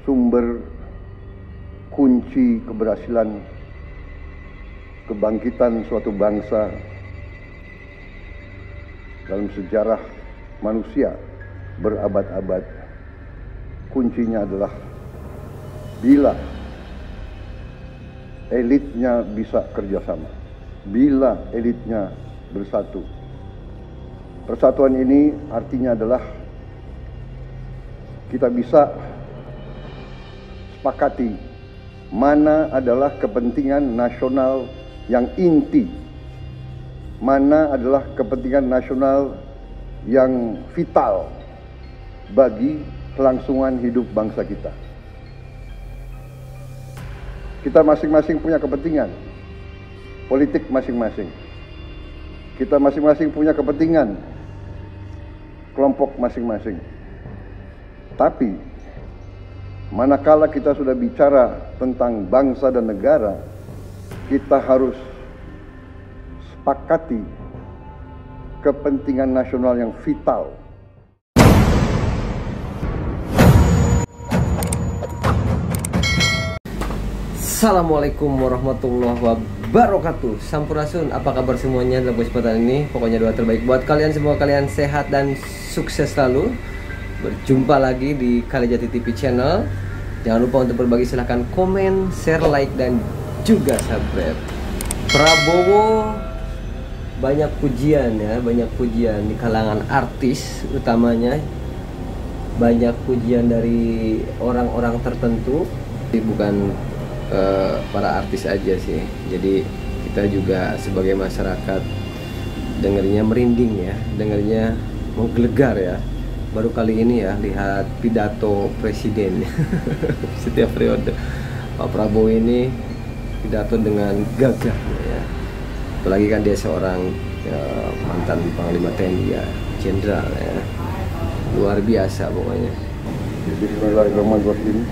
sumber kunci keberhasilan kebangkitan suatu bangsa dalam sejarah manusia berabad-abad. Kuncinya adalah bila elitnya bisa kerjasama, bila elitnya bersatu. Persatuan ini artinya adalah kita bisa sepakati mana adalah kepentingan nasional yang inti, mana adalah kepentingan nasional yang vital bagi kelangsungan hidup bangsa kita. Kita masing-masing punya kepentingan politik masing-masing. Kita masing-masing punya kepentingan kelompok masing-masing. Tapi manakala kita sudah bicara tentang bangsa dan negara, kita harus sepakati kepentingan nasional yang vital. Assalamualaikum warahmatullahi wabarakatuh. Sampurasun, apa kabar semuanya dalam kesempatan ini? Pokoknya doa terbaik buat kalian semua, kalian sehat dan sukses selalu. Berjumpa lagi di Kalijati TV channel. Jangan lupa untuk berbagi, silahkan komen, share, like, dan juga subscribe. Prabowo banyak pujian ya, banyak pujian di kalangan artis utamanya. Banyak pujian dari orang-orang tertentu, bukan para artis aja sih. Jadi kita juga sebagai masyarakat dengarnya merinding ya, dengarnya menggelegar ya. Baru kali ini ya lihat pidato presiden setiap periode. Pak Prabowo ini pidato dengan gagah ya. Apalagi kan dia seorang mantan Panglima TNI ya, jenderal ya. Luar biasa pokoknya. Bismillahirrahmanirrahim.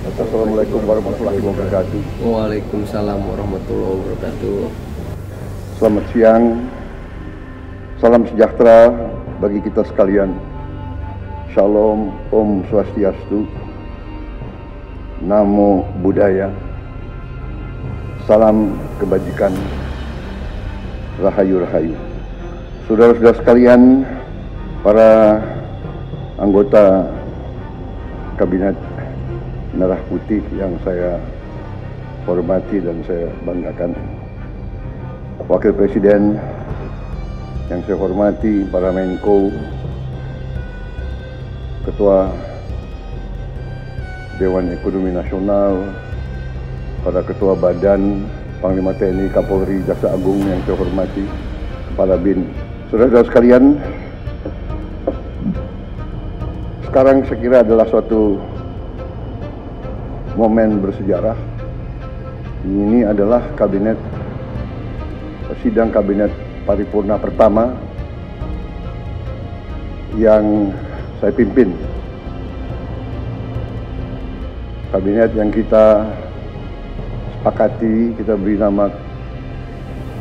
Assalamualaikum warahmatullahi wabarakatuh. Waalaikumsalam warahmatullahi wabarakatuh. Selamat siang. Salam sejahtera bagi kita sekalian. Shalom, Om Swastiastu, Namo Buddhaya, salam kebajikan, Rahayu-Rahayu. Saudara-saudara sekalian, para anggota Kabinet Merah Putih yang saya hormati dan saya banggakan, Wakil Presiden yang saya hormati, para Menko, Ketua Dewan Ekonomi Nasional, para Ketua Badan, Panglima TNI, Kapolri, Jaksa Agung yang saya hormati, Kepala BIN, saudara-saudara sekalian, sekarang saya kira adalah suatu momen bersejarah. Ini adalah sidang kabinet paripurna pertama yang saya pimpin. Kabinet yang kita sepakati, kita beri nama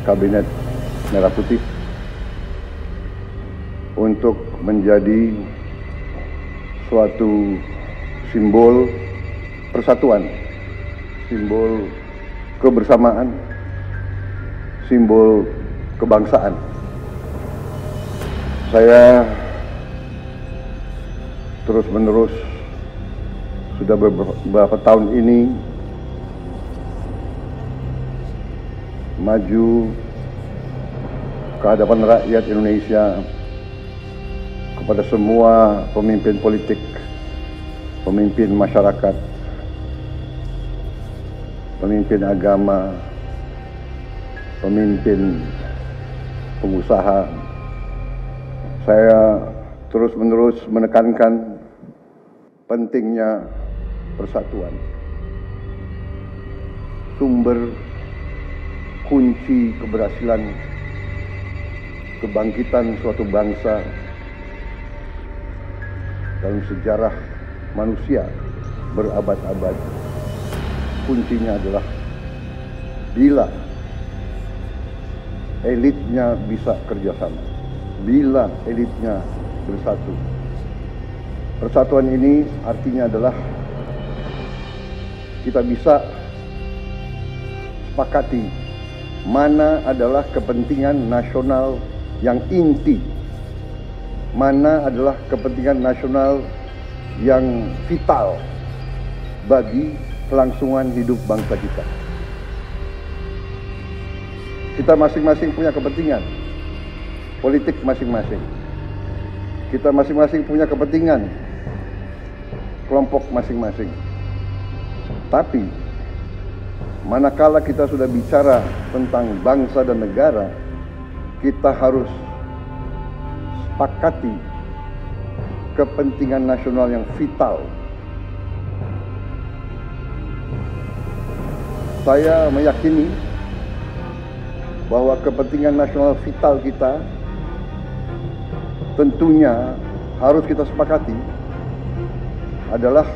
Kabinet Merah Putih untuk menjadi suatu simbol persatuan, simbol kebersamaan, simbol kebangsaan. Saya terus-menerus sudah beberapa tahun ini maju ke hadapan rakyat Indonesia, kepada semua pemimpin politik, pemimpin masyarakat, pemimpin agama, pemimpin pengusaha. Saya terus-menerus menekankan pentingnya persatuan. Sumber kunci keberhasilan kebangkitan suatu bangsa dalam sejarah manusia berabad-abad, kuncinya adalah bila elitnya bisa kerjasama, bila elitnya bersatu. Persatuan ini artinya adalah kita bisa sepakati mana adalah kepentingan nasional yang inti, mana adalah kepentingan nasional yang vital bagi kelangsungan hidup bangsa kita. Kita masing-masing punya kepentingan politik masing-masing. Kita masing-masing punya kepentingan kelompok masing-masing. Tapi manakala kita sudah bicara tentang bangsa dan negara, kita harus sepakati kepentingan nasional yang vital. Saya meyakini bahwa kepentingan nasional vital kita tentunya harus kita sepakati adalah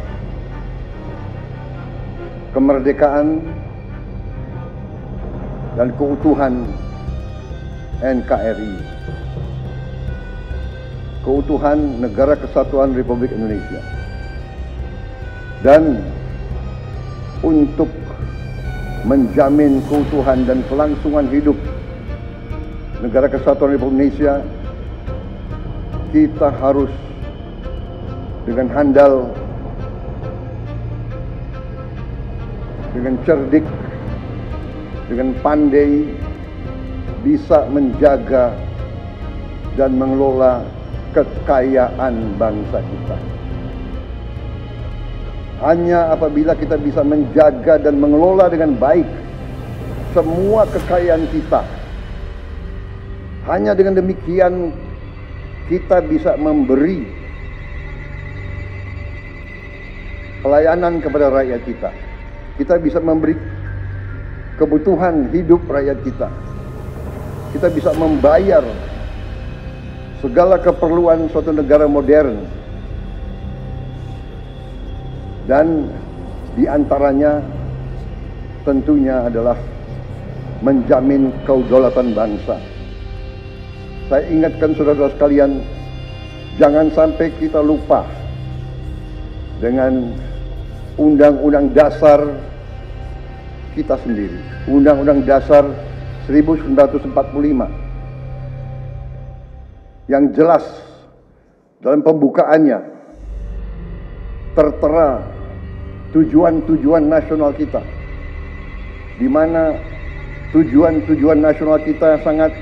kemerdekaan dan keutuhan NKRI, keutuhan Negara Kesatuan Republik Indonesia. Dan untuk menjamin keutuhan dan kelangsungan hidup Negara Kesatuan Republik Indonesia, kita harus dengan handal, dengan cerdik, dengan pandai bisa menjaga dan mengelola kekayaan bangsa kita. Hanya apabila kita bisa menjaga dan mengelola dengan baik semua kekayaan kita, hanya dengan demikian kita bisa memberi pelayanan kepada rakyat kita. Kita bisa memberi kebutuhan hidup rakyat kita. Kita bisa membayar segala keperluan suatu negara modern. Dan diantaranya tentunya adalah menjamin kedaulatan bangsa. Saya ingatkan saudara-saudara sekalian, jangan sampai kita lupa dengan Undang-Undang Dasar kita sendiri, Undang-Undang Dasar 1945, yang jelas dalam pembukaannya tertera tujuan-tujuan nasional kita, di mana tujuan-tujuan nasional kita sangat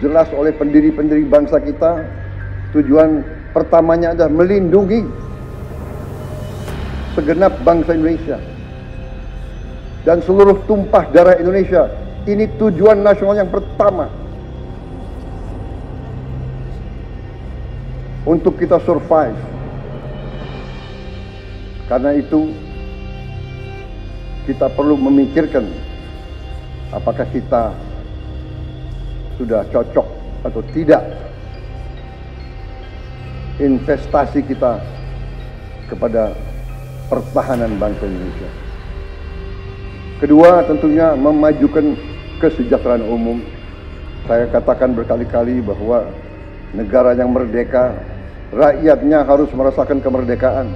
jelas oleh pendiri-pendiri bangsa kita. Tujuan pertamanya adalah melindungi segenap bangsa Indonesia dan seluruh tumpah darah Indonesia. Ini tujuan nasional yang pertama untuk kita survive. Karena itu kita perlu memikirkan apakah kita sudah cocok atau tidak investasi kita kepada pertahanan bangsa Indonesia. Kedua, tentunya memajukan kesejahteraan umum. Saya katakan berkali-kali bahwa negara yang merdeka, rakyatnya harus merasakan kemerdekaan.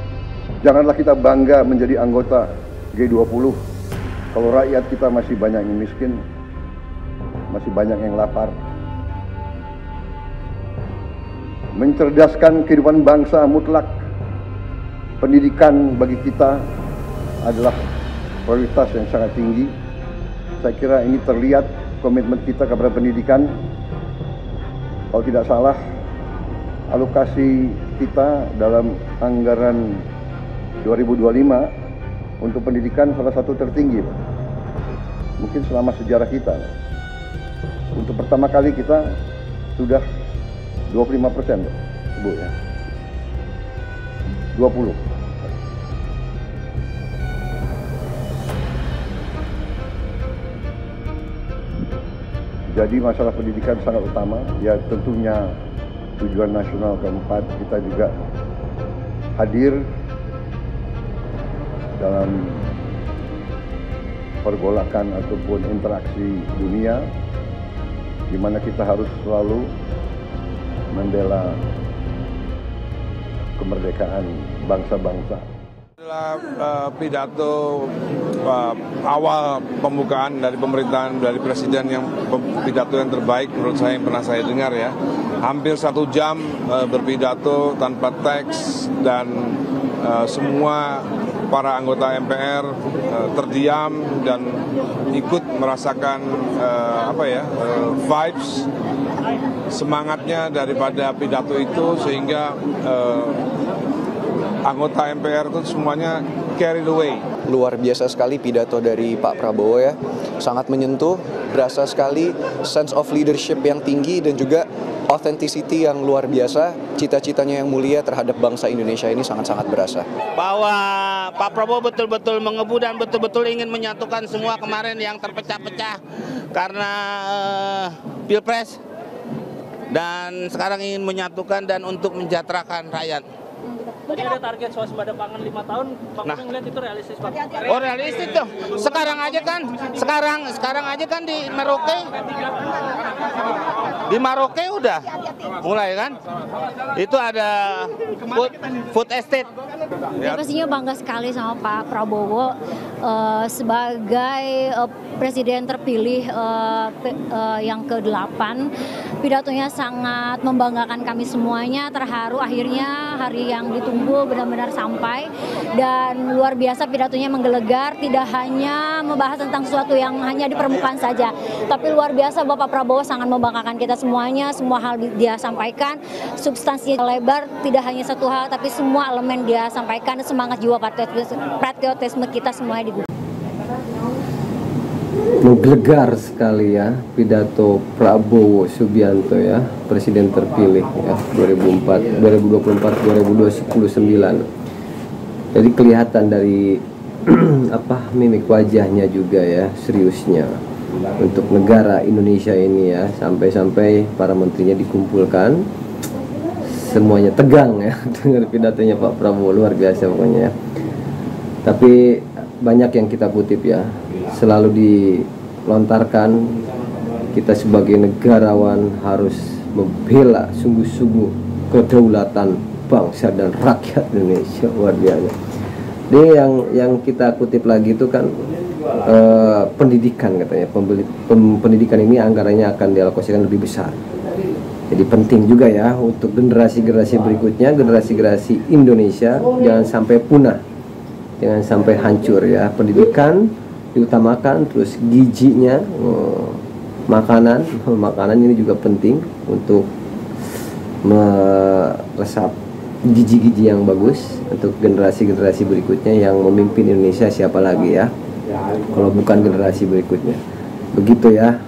Janganlah kita bangga menjadi anggota G20 kalau rakyat kita masih banyak yang miskin, masih banyak yang lapar. Mencerdaskan kehidupan bangsa mutlak. Pendidikan bagi kita adalah prioritas yang sangat tinggi. Saya kira ini terlihat komitmen kita kepada pendidikan. Kalau tidak salah, alokasi kita dalam anggaran 2025 untuk pendidikan salah satu tertinggi, Pak. Mungkin selama sejarah kita. Untuk pertama kali kita sudah 25%, Bu, ya. 20. Jadi masalah pendidikan sangat utama. Ya, tentunya tujuan nasional keempat kita juga hadir dalam pergolakan ataupun interaksi dunia, di mana kita harus selalu membela kemerdekaan bangsa-bangsa. Adalah pidato awal pembukaan dari pemerintahan dari presiden yang pidato yang terbaik menurut saya yang pernah saya dengar ya. Hampir 1 jam berpidato tanpa teks dan semua para anggota MPR terdiam dan ikut merasakan vibes semangatnya daripada pidato itu sehingga anggota MPR itu semuanya carried away. Luar biasa sekali pidato dari Pak Prabowo ya, sangat menyentuh, berasa sekali sense of leadership yang tinggi dan juga authenticity yang luar biasa, cita-citanya yang mulia terhadap bangsa Indonesia ini sangat-sangat berasa. Bahwa Pak Prabowo betul-betul mengebu dan betul-betul ingin menyatukan semua kemarin yang terpecah-pecah karena Pilpres dan sekarang ingin menyatukan dan untuk mensejahterakan rakyat. Tadi ada target swasembada pangan 5 tahun, Pak Prabowo ngeliat itu realistis, Pak? Oh realistis dong. Sekarang aja kan di Merauke. Di Merauke udah mulai kan. Itu ada food estate. Ya, pastinya bangga sekali sama Pak Prabowo sebagai presiden terpilih yang ke-8. Pidatonya sangat membanggakan kami semuanya, terharu akhirnya hari yang ditunggu benar-benar sampai dan luar biasa pidatonya menggelegar, tidak hanya membahas tentang sesuatu yang hanya di permukaan saja, tapi luar biasa Bapak Prabowo sangat membanggakan kita semuanya, semua hal dia sampaikan, substansinya lebar, tidak hanya satu hal tapi semua elemen dia sampaikan, semangat jiwa patriotisme kita semuanya digunakan. Menggelegar sekali ya pidato Prabowo Subianto ya, presiden terpilih ya 2024-2029. Jadi kelihatan dari mimik wajahnya juga ya, seriusnya untuk negara Indonesia ini ya, sampai-sampai para menterinya dikumpulkan semuanya tegang ya dengar pidatonya Pak Prabowo, luar biasa pokoknya ya. Tapi banyak yang kita kutip ya, selalu dilontarkan kita sebagai negarawan harus membela sungguh-sungguh kedaulatan bangsa dan rakyat Indonesia, luar biasa. Dia yang kita kutip lagi itu kan pendidikan katanya, pendidikan ini anggarannya akan dialokasikan lebih besar. Jadi penting juga ya untuk generasi-generasi berikutnya, generasi-generasi Indonesia jangan sampai punah, jangan sampai hancur ya. Pendidikan diutamakan, terus gizinya, makanan ini juga penting untuk meresap gizi-gizi yang bagus untuk generasi-generasi berikutnya. Yang memimpin Indonesia siapa lagi ya kalau bukan generasi berikutnya, begitu ya.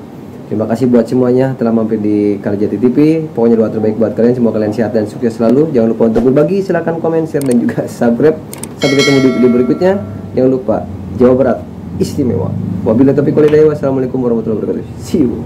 Terima kasih buat semuanya telah mampir di Kalijati TV. Pokoknya doa terbaik buat kalian, semoga kalian sehat dan sukses selalu. Jangan lupa untuk berbagi, silahkan komen, share, dan juga subscribe. Sampai ketemu di video berikutnya. Jangan lupa, Jawa Barat istimewa. Wabillahi taufiq wal hidayah. Wassalamualaikum warahmatullahi wabarakatuh. See you.